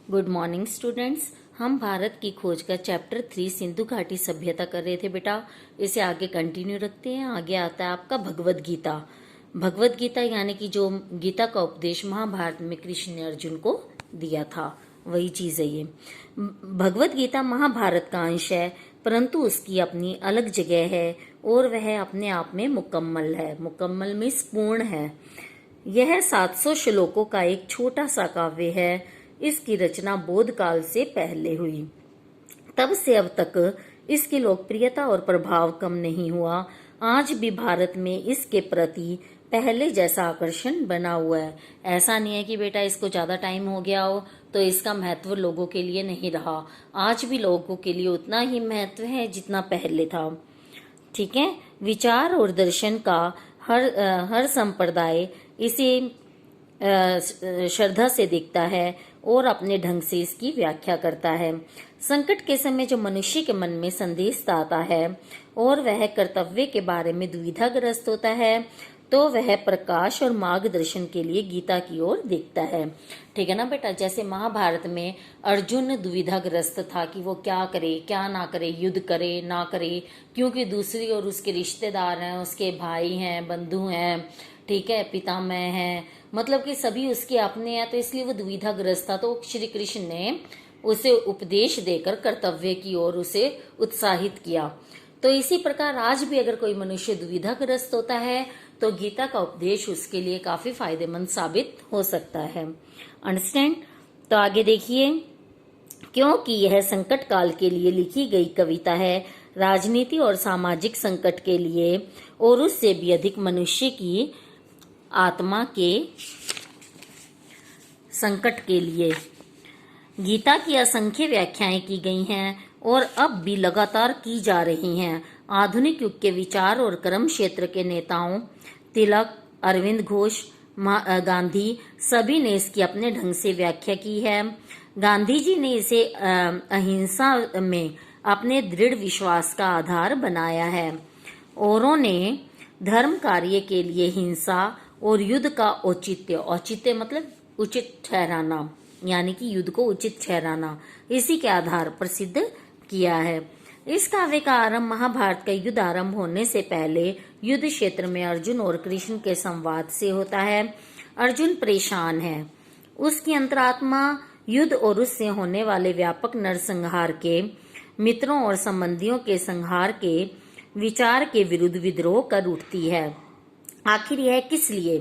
Good morning students. हम भारत की खोज का चैप्टर 3 सिंधु घाटी सभ्यता कर रहे थे बेटा। इसे आगे कंटिन्यू रखते हैं। आगे आता है आपका भगवत गीता। भगवत गीता यानी कि जो गीता का उपदेश महाभारत में कृष्ण ने अर्जुन को दिया था, वही चीज है ये। भगवत गीता महाभारत का अंश है, परंतु उसकी अपनी अलग जगह है और वह अपने आप में मुकम्मल है। मुकम्मल मीन्स पूर्ण है। यह 700 श्लोकों का एक छोटा सा काव्य है। इसकी रचना बौद्ध काल से पहले हुई। तब से अब तक इसकी लोकप्रियता और प्रभाव कम नहीं हुआ। आज भी भारत में इसके प्रति पहले जैसा आकर्षण बना हुआ है। ऐसा नहीं है कि बेटा इसको ज्यादा टाइम हो गया हो तो इसका महत्व लोगों के लिए नहीं रहा। आज भी लोगों के लिए उतना ही महत्व है जितना पहले था। ठीक है। विचार और दर्शन का हर संप्रदाय इसे श्रद्धा से देखता है और अपने ढंग से इसकी व्याख्या करता है। संकट के समय जो मनुष्य के मन में संदेश आता है और वह कर्तव्य के बारे में दुविधाग्रस्त होता है, तो वह प्रकाश और मार्गदर्शन के लिए गीता की ओर देखता है। ठीक है ना बेटा। जैसे महाभारत में अर्जुन दुविधाग्रस्त था कि वो क्या करे क्या ना करे, युद्ध करे ना करे, क्योंकि दूसरी ओर उसके रिश्तेदार हैं, उसके भाई हैं, बंधु हैं, ठीक है, पितामह हैं, मतलब कि सभी उसके अपने हैं, तो इसलिए वो दुविधाग्रस्त था। तो श्री कृष्ण ने उसे उपदेश देकर कर्तव्य की ओर उसे उत्साहित किया। तो इसी प्रकार आज भी अगर कोई मनुष्य दुविधाग्रस्त होता है तो गीता का उपदेश उसके लिए काफी फायदेमंद साबित हो सकता है। अंडरस्टैंड। तो आगे देखिए, क्योंकि यह संकट काल के लिए लिखी गई कविता है, राजनीति और सामाजिक संकट के लिए और उससे भी अधिक मनुष्य की आत्मा के संकट के लिए। गीता की असंख्य व्याख्याएं की गई हैं और अब भी लगातार की जा रही हैं। आधुनिक युग के विचार और कर्म क्षेत्र के नेताओं तिलक, अरविंद घोष, गांधी सभी ने इसकी अपने ढंग से व्याख्या की है। गांधी जी ने इसे अहिंसा में अपने दृढ़ विश्वास का आधार बनाया है। औरों ने धर्म कार्य के लिए हिंसा और युद्ध का औचित्य मतलब उचित ठहराना, यानी कि युद्ध को उचित ठहराना, इसी के आधार पर सिद्ध किया है। इस काव्य का आरंभ महाभारत का युद्ध आरंभ होने से पहले युद्ध क्षेत्र में अर्जुन और कृष्ण के संवाद से होता है। अर्जुन परेशान है। उसकी अंतरात्मा युद्ध और उससे होने वाले व्यापक नरसंहार के, मित्रों और संबंधियों के संहार के विचार के विरुद्ध विद्रोह कर उठती है। आखिर यह किस लिए,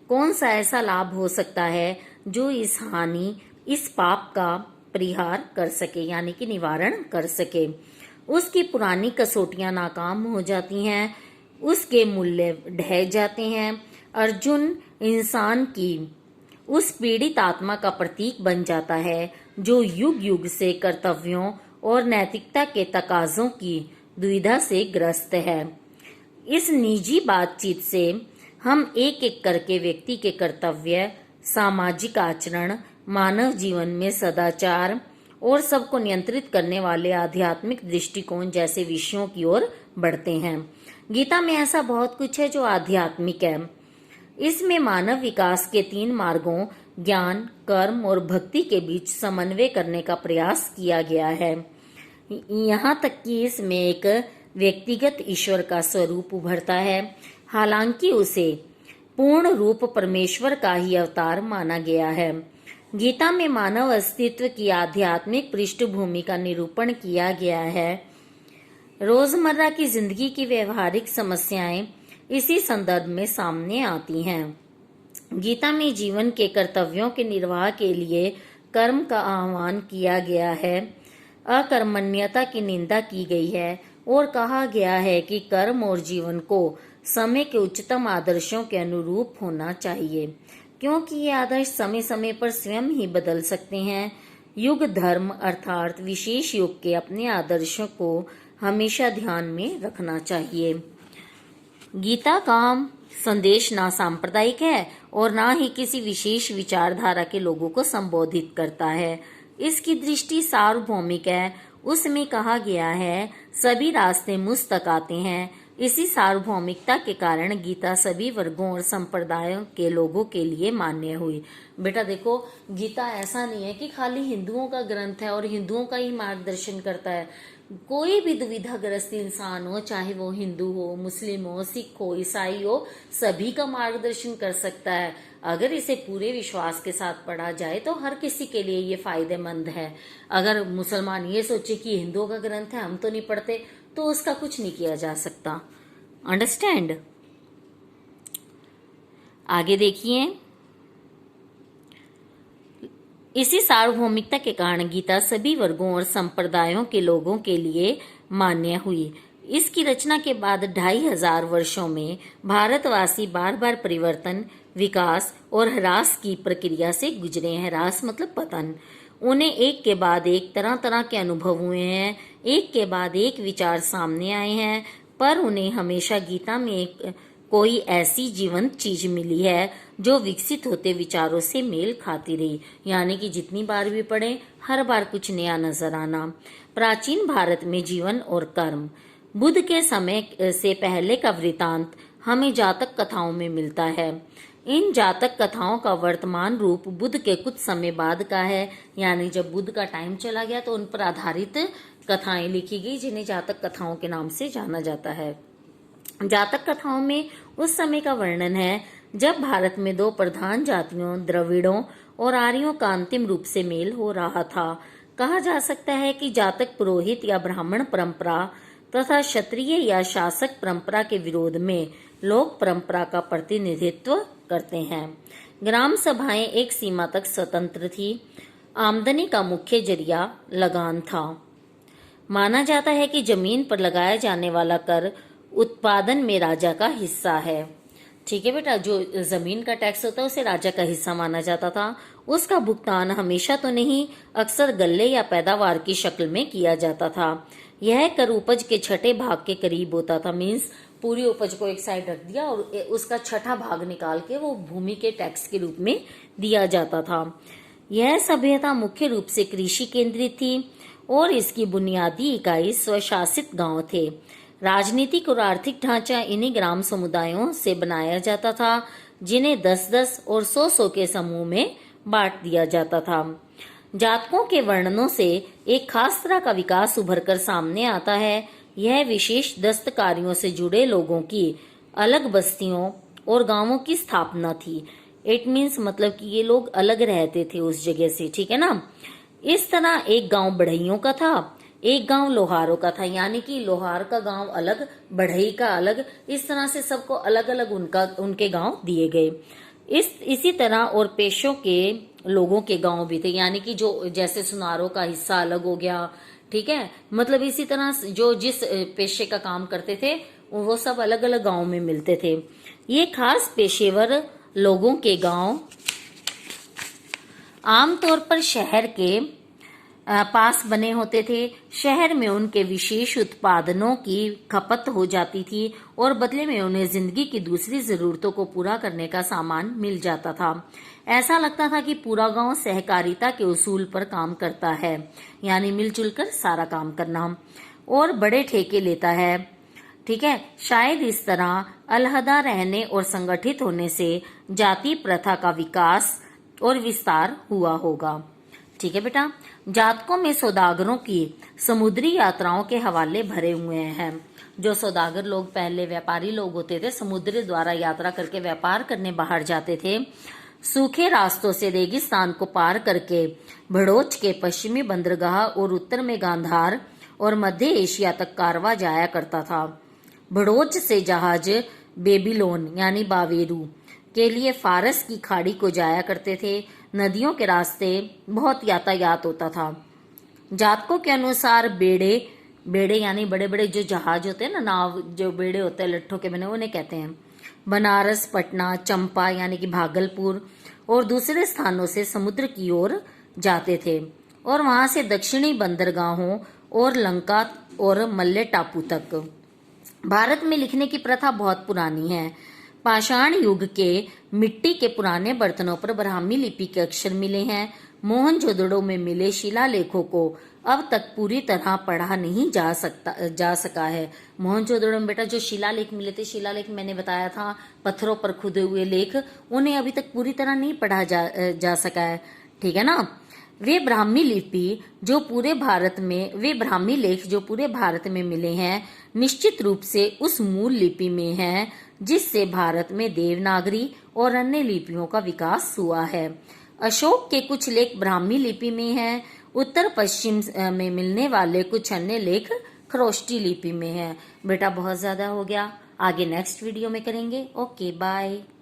कौन सा ऐसा लाभ हो सकता है जो इस हानि, इस पाप का परिहार कर सके, यानी कि निवारण कर सके। उसकी पुरानी कसौटियां नाकाम हो जाती हैं, उसके मूल्य ढह जाते हैं। अर्जुन इंसान की उस पीड़ित आत्मा का प्रतीक बन जाता है जो युग युग से कर्तव्यों और नैतिकता के तकाजों की दुविधा से ग्रस्त है। इस निजी बातचीत से हम एक एक करके व्यक्ति के कर्तव्य, सामाजिक आचरण, मानव जीवन में सदाचार और सबको नियंत्रित करने वाले आध्यात्मिक दृष्टिकोण जैसे विषयों की ओर बढ़ते हैं। गीता में ऐसा बहुत कुछ है जो आध्यात्मिक है। इसमें मानव विकास के 3 मार्गों ज्ञान, कर्म और भक्ति के बीच समन्वय करने का प्रयास किया गया है। यहाँ तक कि इसमें एक व्यक्तिगत ईश्वर का स्वरूप उभरता है। हालांकि उसे पूर्ण रूप परमेश्वर का ही अवतार माना गया है। गीता में मानव अस्तित्व की आध्यात्मिक पृष्ठभूमि का निरूपण किया गया है। रोजमर्रा की जिंदगी की व्यवहारिक समस्याएं इसी संदर्भ में सामने आती हैं। गीता में जीवन के कर्तव्यों के निर्वाह के लिए कर्म का आह्वान किया गया है। अकर्मण्यता की निंदा की गई है और कहा गया है कि कर्म और जीवन को समय के उच्चतम आदर्शों के अनुरूप होना चाहिए, क्योंकि ये आदर्श समय समय पर स्वयं ही बदल सकते हैं। युग धर्म अर्थात विशेष युग के अपने आदर्शों को हमेशा ध्यान में रखना चाहिए। गीता का संदेश ना सांप्रदायिक है और ना ही किसी विशेष विचारधारा के लोगों को संबोधित करता है। इसकी दृष्टि सार्वभौमिक है। उसमें कहा गया है, सभी रास्ते मुझ तक आते हैं, इसी सार्वभौमिकता के कारण गीता सभी वर्गों और संप्रदायों के लोगों के लिए मान्य हुई। बेटा देखो, गीता ऐसा नहीं है कि खाली हिंदुओं का ग्रंथ है और हिंदुओं का ही मार्गदर्शन करता है। कोई भी दुविधाग्रस्त इंसान हो, चाहे वो हिंदू हो, मुस्लिम हो, सिख हो, ईसाई हो, सभी का मार्गदर्शन कर सकता है। अगर इसे पूरे विश्वास के साथ पढ़ा जाए तो हर किसी के लिए ये फायदेमंद है। अगर मुसलमान ये सोचे कि हिंदुओं का ग्रंथ है, हम तो नहीं पढ़ते, तो उसका कुछ नहीं किया जा सकता। अंडरस्टैंड? आगे देखिए, इसी सार्वभौमिकता के कारण गीता सभी वर्गों और संप्रदायों के लोगों के लिए मान्य हुई। इसकी रचना के बाद 2500 वर्षों में भारतवासी बार बार परिवर्तन, विकास और ह्रास की प्रक्रिया से गुजरे हैं। ह्रास मतलब पतन। उन्हें एक के बाद एक तरह तरह के अनुभव हुए हैं, एक के बाद एक विचार सामने आए हैं, पर उन्हें हमेशा गीता में कोई ऐसी जीवंत चीज मिली है जो विकसित होते विचारों से मेल खाती रही। यानी कि जितनी बार भी पढ़े, हर बार कुछ नया नजर आना। प्राचीन भारत में जीवन और कर्म। बुद्ध के समय से पहले का वृतांत हमें जातक कथाओं में मिलता है। इन जातक कथाओं का वर्तमान रूप बुद्ध के कुछ समय बाद का है। यानी जब बुद्ध का टाइम चला गया तो उन पर आधारित कथाएं लिखी गई, जिन्हें जातक कथाओं के नाम से जाना जाता है। जातक कथाओं में उस समय का वर्णन है जब भारत में दो प्रधान जातियों, द्रविड़ों और आर्यों का अंतिम रूप से मेल हो रहा था। कहा जा सकता है कि जातक पुरोहित या ब्राह्मण परंपरा तथा क्षत्रिय या शासक परंपरा के विरोध में लोक परंपरा का प्रतिनिधित्व करते हैं। ग्राम सभाएं एक सीमा तक स्वतंत्र थी। आमदनी का मुख्य जरिया लगान था। माना जाता है कि जमीन पर लगाया जाने वाला कर उत्पादन में राजा का हिस्सा है। ठीक है बेटा, जो जमीन का टैक्स होता है उसे राजा का हिस्सा माना जाता था। उसका भुगतान हमेशा तो नहीं, अक्सर गल्ले या पैदावार की शक्ल में किया जाता था। यह कर उपज के छठे भाग के करीब होता था। मीन्स पूरी उपज को एक साइड रख दिया और उसका छठा भाग निकाल के वो भूमि के टैक्स के रूप में दिया जाता था। यह सभ्यता मुख्य रूप से कृषि केंद्रित थी और इसकी बुनियादी इकाई स्वशासित गांव थे। राजनीतिक और आर्थिक ढांचा इन्हीं ग्राम समुदायों से बनाया जाता था, जिन्हें 10-10 और 100-100 के समूह में बांट दिया जाता था। जातकों के वर्णनों से एक खास तरह का विकास उभरकर सामने आता है। यह विशेष दस्तकारियों से जुड़े लोगों की अलग बस्तियों और गांवों की स्थापना थी। इट मीन्स मतलब कि ये लोग अलग रहते थे उस जगह से, ठीक है ना। इस तरह एक गांव बढ़इयों का था, एक गांव लोहारों का था। यानी कि लोहार का गांव अलग, बढ़ई का अलग, इस तरह से सबको अलग अलग उनके गांव दिए गए। इसी तरह और पेशों के लोगों के गांव भी थे। यानी कि जो जैसे सुनारों का हिस्सा अलग हो गया, ठीक है, मतलब इसी तरह जो जिस पेशे का काम करते थे वो सब अलग अलग गांव में मिलते थे। ये खास पेशेवर लोगों के गांव आमतौर पर शहर के पास बने होते थे। शहर में उनके विशेष उत्पादनों की खपत हो जाती थी और बदले में उन्हें जिंदगी की दूसरी जरूरतों को पूरा करने का सामान मिल जाता था। ऐसा लगता था कि पूरा गांव सहकारिता के उसूल पर काम करता है, यानी मिलजुल कर सारा काम करना, और बड़े ठेके लेता है। ठीक है, शायद इस तरह अलहदा रहने और संगठित होने से जाति प्रथा का विकास और विस्तार हुआ होगा। ठीक है बेटा, जातकों में सौदागरों की समुद्री यात्राओं के हवाले भरे हुए हैं। जो सौदागर लोग पहले व्यापारी लोग होते थे, समुद्र द्वारा यात्रा करके व्यापार करने बाहर जाते थे। सूखे रास्तों से रेगिस्तान को पार करके भड़ोच के पश्चिमी बंदरगाह और उत्तर में गांधार और मध्य एशिया तक कारवा जाया करता था। भड़ोच से जहाज बेबीलोन यानी बावेरू के लिए फारस की खाड़ी को जाया करते थे। नदियों के रास्ते बहुत यातायात होता था। जातकों के अनुसार बेड़े यानी बड़े बड़े जो जहाज होते हैं ना, नाव, जो बेड़े होते हैं लट्ठों के बने, उन्हें कहते हैं। बनारस, पटना, चंपा यानी कि भागलपुर और दूसरे स्थानों से समुद्र की ओर जाते थे और वहां से दक्षिणी बंदरगाहों और लंका और मल्ले टापू तक। भारत में लिखने की प्रथा बहुत पुरानी है। पाषाण युग के मिट्टी के पुराने बर्तनों पर ब्राह्मी लिपि के अक्षर मिले हैं। मोहनजोदड़ो में मिले शिलालेखों को अब तक पूरी तरह पढ़ा नहीं जा सका है। मोहनजोदड़ो में बेटा जो शिलालेख मिले थे, शिलालेख मैंने बताया था पत्थरों पर खुदे हुए लेख, उन्हें अभी तक पूरी तरह नहीं पढ़ा जा सका है। ठीक है ना। वे ब्राह्मी लेख जो पूरे भारत में मिले हैं निश्चित रूप से उस मूल लिपि में हैं जिससे भारत में देवनागरी और अन्य लिपियों का विकास हुआ है। अशोक के कुछ लेख ब्राह्मी लिपि में हैं। उत्तर पश्चिम में मिलने वाले कुछ अन्य लेख खरोष्टी लिपि में हैं। बेटा बहुत ज्यादा हो गया, आगे नेक्स्ट वीडियो में करेंगे। Okay bye.